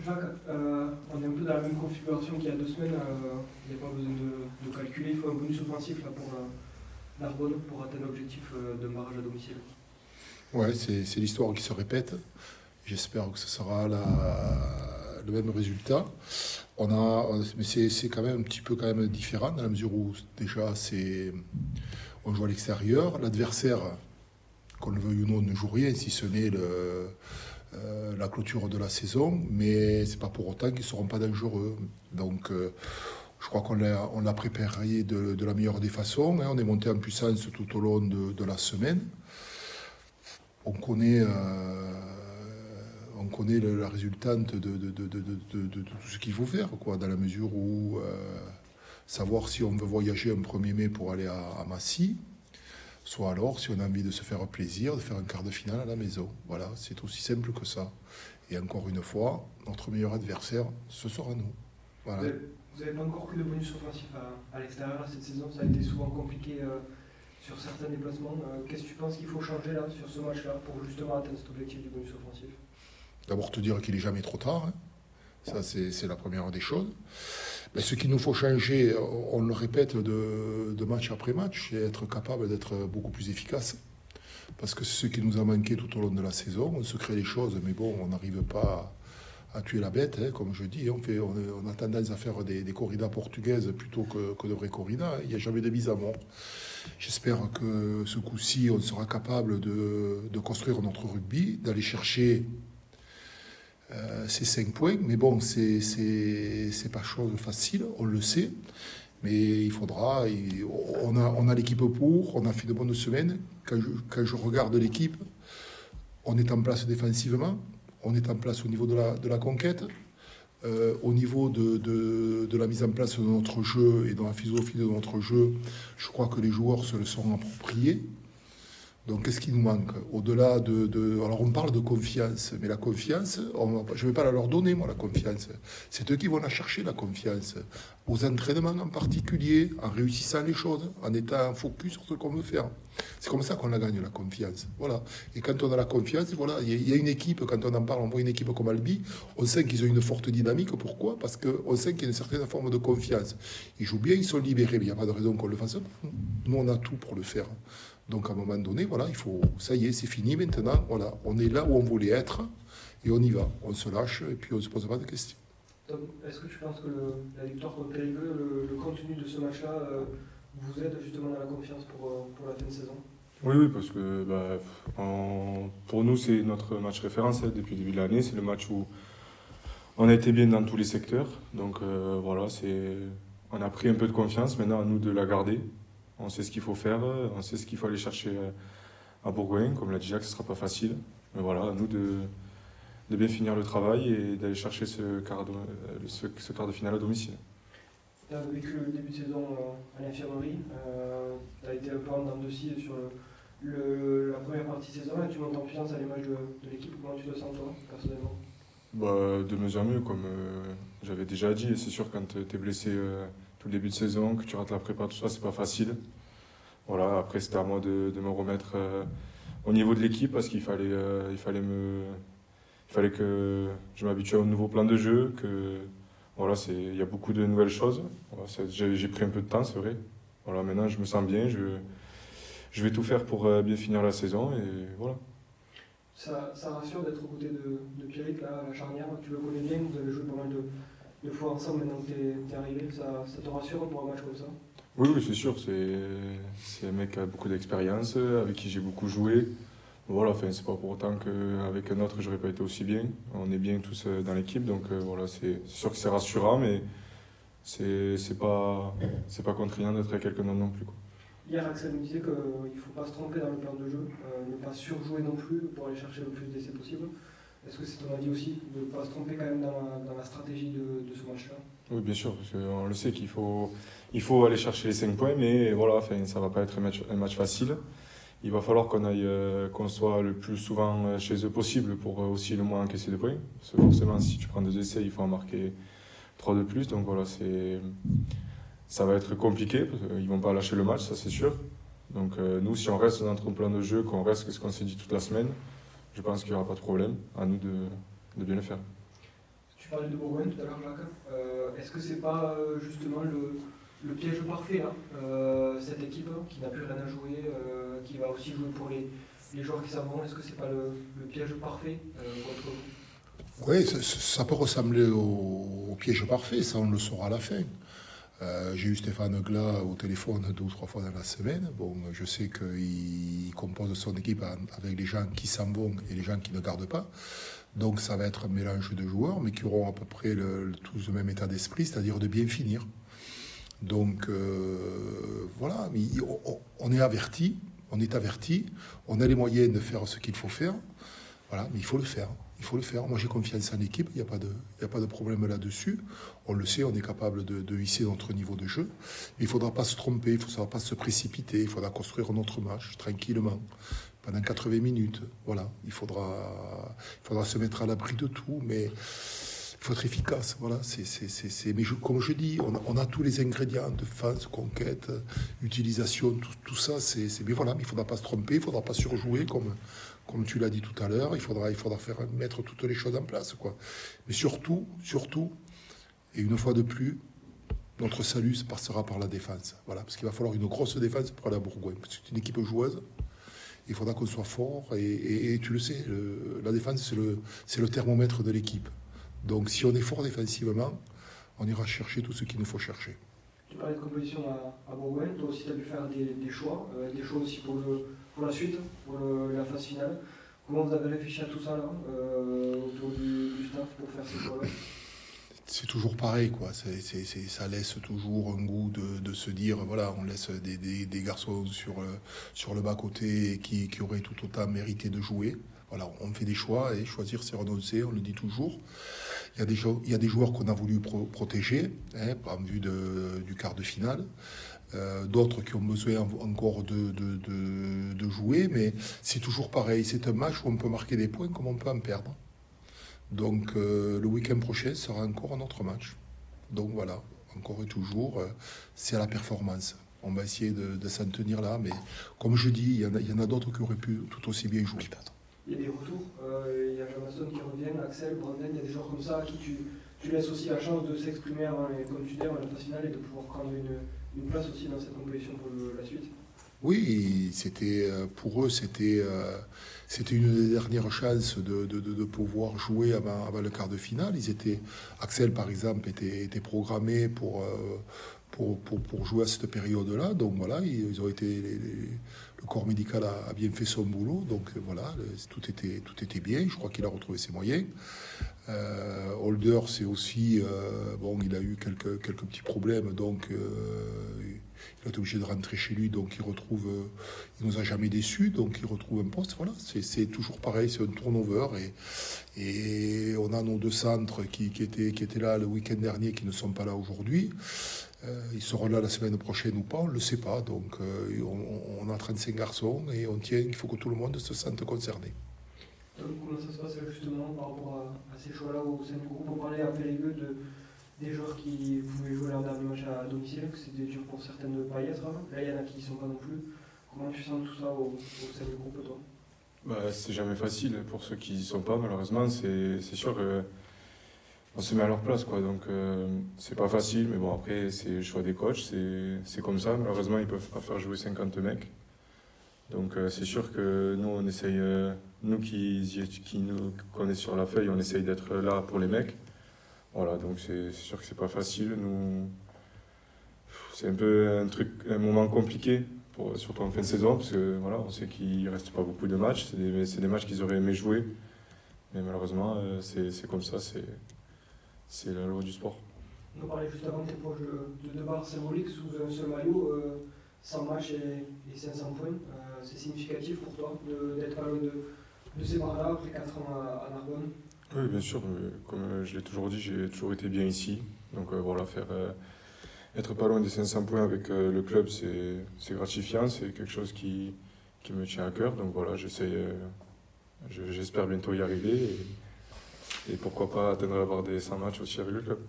Jacques, on est un peu dans la même configuration qu'il y a 2 semaines. Il n'y a pas besoin de calculer. Il faut un bonus offensif là, pour Narbonne pour atteindre l'objectif d'un barrage à domicile. Ouais, c'est l'histoire qui se répète. J'espère que ce sera le même résultat. Mais c'est quand même un petit peu quand même différent dans la mesure où déjà on joue à l'extérieur. L'adversaire, qu'on le veuille ou non, ne joue rien si ce n'est la clôture de la saison, mais c'est pas pour autant qu'ils ne seront pas dangereux. Donc je crois qu'on l'a préparé de la meilleure des façons. Hein. On est monté en puissance tout au long de la semaine. On connaît la résultante de tout ce qu'il faut faire, quoi, dans la mesure où savoir si on veut voyager un 1er mai pour aller à Massy, soit alors si on a envie de se faire plaisir, de faire un quart de finale à la maison. Voilà, c'est aussi simple que ça. Et encore une fois, notre meilleur adversaire, ce sera nous. Voilà. Vous n'avez pas encore pris de bonus offensif à l'extérieur cette saison. Ça a été souvent compliqué sur certains déplacements. Qu'est-ce que tu penses qu'il faut changer là, sur ce match-là pour justement atteindre cet objectif du bonus offensif? D'abord te dire qu'il n'est jamais trop tard. Hein. Ça, c'est la première des choses. Mais ce qu'il nous faut changer, on le répète de match après match, c'est être capable d'être beaucoup plus efficace. Parce que c'est ce qui nous a manqué tout au long de la saison. On se crée les choses, mais bon, on n'arrive pas à tuer la bête, hein, comme je dis. On a tendance à faire des corridas portugaises plutôt que de vraies corridas. Il n'y a jamais de mise à mort. J'espère que ce coup-ci, on sera capable de construire notre rugby, d'aller chercher ces 5 points. Mais bon, c'est pas chose facile, on le sait. Mais il faudra. On a l'équipe pour, on a fait de bonnes semaines. Quand je regarde l'équipe, on est en place défensivement, on est en place au niveau de la conquête, au niveau de la mise en place de notre jeu et de la philosophie de notre jeu. Je crois que les joueurs se le sont appropriés. Donc, qu'est-ce qui nous manque? Au-delà Alors, on parle de confiance, mais la confiance, je ne vais pas la leur donner, moi, la confiance. C'est eux qui vont la chercher, la confiance. Aux entraînements en particulier, en réussissant les choses, en étant focus sur ce qu'on veut faire. C'est comme ça qu'on la gagne, la confiance. Voilà. Et quand on a la confiance, voilà, il y a une équipe, quand on en parle, on voit une équipe comme Albi, on sait qu'ils ont une forte dynamique. Pourquoi? Parce qu'on sait qu'il y a une certaine forme de confiance. Ils jouent bien, ils sont libérés, mais il n'y a pas de raison qu'on le fasse pas. Nous, on a tout pour le faire. Donc à un moment donné, voilà, ça y est, c'est fini maintenant. Voilà, on est là où on voulait être et on y va. On se lâche et puis on ne se pose pas de questions. Tom, est-ce que tu penses que la victoire contre Périgueux, le contenu de ce match-là, vous aide justement dans la confiance pour la fin de saison? Oui, parce que pour nous, c'est notre match référence depuis le début de l'année. C'est le match où on a été bien dans tous les secteurs. Donc voilà, on a pris un peu de confiance. Maintenant, à nous de la garder. On sait ce qu'il faut faire, on sait ce qu'il faut aller chercher à Bourgoin. Comme l'a dit Jacques, ce ne sera pas facile. Mais voilà, à nous de bien finir le travail et d'aller chercher ce quart de finale à domicile. Tu as vécu le début de saison à l'infirmerie. Tu as été un peu en dents de scie sur la première partie de saison. Et tu montes en puissance à l'image de l'équipe. Comment tu te sens, toi, personnellement? De mieux en mieux, comme j'avais déjà dit. Et c'est sûr, quand tu es blessé tout le début de saison, que tu rates la prépa, tout ça, c'est pas facile. Voilà, après, c'était à moi de me remettre au niveau de l'équipe parce qu'il fallait que je m'habitue au nouveau plan de jeu, voilà, il y a beaucoup de nouvelles choses. Voilà, j'ai pris un peu de temps, c'est vrai. Voilà, maintenant, je me sens bien, je vais tout faire pour bien finir la saison et voilà. Ça rassure d'être aux côtés de Pierrick, là, à la charnière. Tu le connais bien, vous avez joué pas mal de fois ensemble maintenant que tu es arrivé. Ça te rassure pour un match comme ça? Oui, c'est sûr. C'est un mec qui a beaucoup d'expérience, avec qui j'ai beaucoup joué. Voilà, c'est pas pour autant qu'avec un autre, j'aurais pas été aussi bien. On est bien tous dans l'équipe, donc voilà, c'est sûr que c'est rassurant, mais c'est pas contraignant d'être avec quelqu'un d'autre non plus, quoi. Hier, Axel nous disait qu'il ne faut pas se tromper dans le plan de jeu, ne pas surjouer non plus pour aller chercher le plus d'essais possible. Est-ce que c'est ton avis aussi, de ne pas se tromper quand même dans la stratégie de ce match-là? Oui, bien sûr, parce qu'on le sait qu'il faut aller chercher les 5 points, mais voilà, ça ne va pas être un match facile. Il va falloir qu'on soit le plus souvent chez eux possible pour aussi le moins encaisser de points. Parce que forcément, si tu prends 2 essais, il faut en marquer 3 de plus. Donc voilà, ça va être compliqué, parce qu'ils ne vont pas lâcher le match, ça c'est sûr. Donc nous, si on reste dans notre plan de jeu, qu'on reste ce qu'on s'est dit toute la semaine, je pense qu'il n'y aura pas de problème. À nous de bien le faire. Tu parlais de Bourgogne tout à l'heure, Jacques. Est-ce que c'est pas justement le piège parfait là, cette équipe qui n'a plus rien à jouer, qui va aussi jouer pour les joueurs qui s'en vont, est-ce que c'est pas le piège parfait contre vous? Oui, ça peut ressembler au piège parfait, ça on le saura à la fin. J'ai eu Stéphane Glas au téléphone 2 ou 3 fois dans la semaine. Bon, je sais qu'il compose son équipe avec les gens qui s'en vont et les gens qui ne gardent pas. Donc ça va être un mélange de joueurs, mais qui auront à peu près tous le même état d'esprit, c'est-à-dire de bien finir. Donc voilà, mais on est averti, on a les moyens de faire ce qu'il faut faire. Voilà, mais il faut le faire. Il faut le faire. Moi, j'ai confiance en l'équipe. Il n'y a pas de problème là-dessus. On le sait, on est capable de hisser notre niveau de jeu. Mais il ne faudra pas se tromper, il ne faudra pas se précipiter. Il faudra construire notre match tranquillement, pendant 80 minutes. Voilà, il faudra se mettre à l'abri de tout, mais il faut être efficace. Voilà, mais comme je dis, on a tous les ingrédients de défense, conquête, utilisation, tout ça. Mais voilà, mais il ne faudra pas se tromper, il ne faudra pas surjouer comme tu l'as dit tout à l'heure, il faudra mettre toutes les choses en place, quoi. Mais surtout, et une fois de plus, notre salut passera par la défense. Voilà, parce qu'il va falloir une grosse défense pour aller à Bourgogne. C'est une équipe joueuse. Il faudra qu'on soit fort. Et tu le sais, la défense, c'est le thermomètre de l'équipe. Donc si on est fort défensivement, on ira chercher tout ce qu'il nous faut chercher. Tu parlais de composition à Bourgogne, toi aussi tu as dû faire des choix aussi pour la suite, pour la phase finale. Comment vous avez réfléchi à tout ça là, autour du staff pour faire ces choix-là? C'est toujours pareil, quoi. Ça laisse toujours un goût de se dire, voilà, on laisse des garçons sur le bas-côté qui auraient tout autant mérité de jouer. Voilà, on fait des choix et choisir, c'est renoncer, on le dit toujours. Il y a des joueurs qu'on a voulu protéger, en vue du quart de finale. D'autres qui ont besoin encore de jouer, mais c'est toujours pareil. C'est un match où on peut marquer des points comme on peut en perdre. Donc le week-end prochain sera encore un autre match. Donc voilà, encore et toujours, c'est à la performance. On va essayer de s'en tenir là, mais comme je dis, il y en a d'autres qui auraient pu tout aussi bien jouer. Il y a des retours, il y a Jamasson qui revient, Axel, Brandon, il y a des joueurs comme ça à qui tu laisses aussi la chance de s'exprimer avant, comme tu dis, avant la phase finale et de pouvoir prendre une place aussi dans cette compétition pour la suite. Oui, pour eux, c'était une des dernières chances de pouvoir jouer avant le quart de finale. Axel, par exemple, était programmé pour jouer à cette période-là. Donc voilà, ils ont été, le corps médical a bien fait son boulot. Donc voilà, tout était bien. Je crois qu'il a retrouvé ses moyens. Holder, c'est aussi, il a eu quelques petits problèmes, donc il a été obligé de rentrer chez lui, donc il nous a jamais déçus, donc il retrouve un poste. Voilà, c'est toujours pareil, c'est un turnover et on a nos 2 centres qui étaient là le week-end dernier, qui ne sont pas là aujourd'hui. Ils seront là la semaine prochaine ou pas, on ne le sait pas. Donc on a 35 garçons et on tient, il faut que tout le monde se sente concerné. Comment ça se passe justement par rapport à ces choix-là au sein du groupe? On parlait à Périgueux des joueurs qui pouvaient jouer leur dernier match à domicile, que c'était dur pour certaines de ne pas y être. Là, il y en a qui n'y sont pas non plus. Comment tu sens tout ça au sein du groupe, toi? C'est jamais facile pour ceux qui n'y sont pas, malheureusement. C'est sûr qu'on se met à leur place, quoi. Donc c'est pas facile, mais bon, après, c'est le choix des coachs, c'est comme ça. Malheureusement, ils peuvent pas faire jouer 50 mecs. Donc c'est sûr que nous, on essaye, nous qui nous connaissons sur la feuille, on essaye d'être là pour les mecs. Voilà, donc c'est sûr que c'est pas facile. Nous, c'est un peu un moment compliqué, surtout en fin de saison, parce que voilà, on sait qu'il reste pas beaucoup de matchs. C'est des matchs qu'ils auraient aimé jouer, mais malheureusement, c'est comme ça, c'est la loi du sport. On parlait juste avant de tes proches de barres symboliques sous un seul maillot, 100 matchs et 500 points. C'est significatif pour toi d'être pas loin de ces barres-là après 4 ans à Narbonne? Oui, bien sûr. Comme je l'ai toujours dit, j'ai toujours été bien ici. Donc voilà, être pas loin des 500 points avec le club, c'est gratifiant. C'est quelque chose qui me tient à cœur. Donc voilà, j'espère bientôt y arriver. Et pourquoi pas atteindre avoir des 100 matchs aussi avec le club.